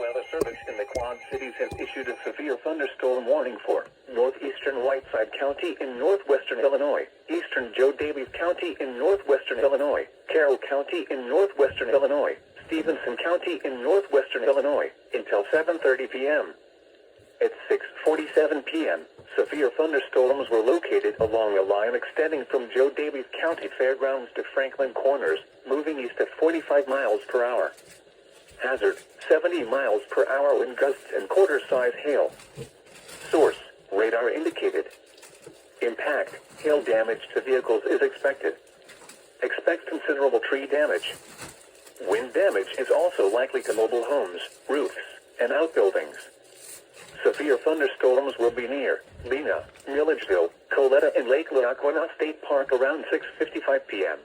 Weather Service in the Quad Cities has issued a severe thunderstorm warning for northeastern Whiteside County in northwestern Illinois, eastern Joe Daviess County in northwestern Illinois, Carroll County in northwestern Illinois, Stevenson County in northwestern Illinois, until 7:30 p.m. At 6:47 p.m., severe thunderstorms were located along a line extending from Joe Daviess County Fairgrounds to Franklin Corners, moving east at 45 miles per hour. Hazard, 70 miles per hour wind gusts and quarter-size hail. Source, radar indicated. Impact, hail damage to vehicles is expected. Expect considerable tree damage. Wind damage is also likely to mobile homes, roofs, and outbuildings. Severe thunderstorms will be near Lena, Milledgeville, Coletta, and Lake Lackawanna State Park around 6:55 p.m.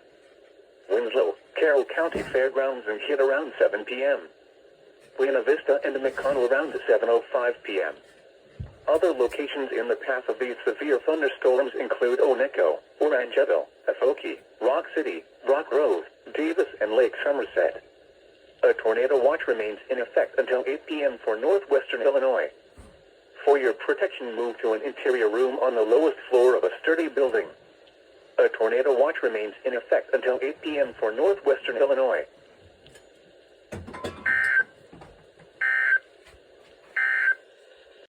Winslow, Carroll County Fairgrounds and hit around 7 p.m. Buena Vista and McConnell around 7:05 p.m. Other locations in the path of these severe thunderstorms include Oneco, Orangeville, Afoke, Rock City, Rock Grove, Davis, and Lake Somerset. A tornado watch remains in effect until 8 p.m. for northwestern Illinois. For your protection, move to an interior room on the lowest floor of a sturdy building. A tornado watch remains in effect until 8 p.m. for northwestern Illinois.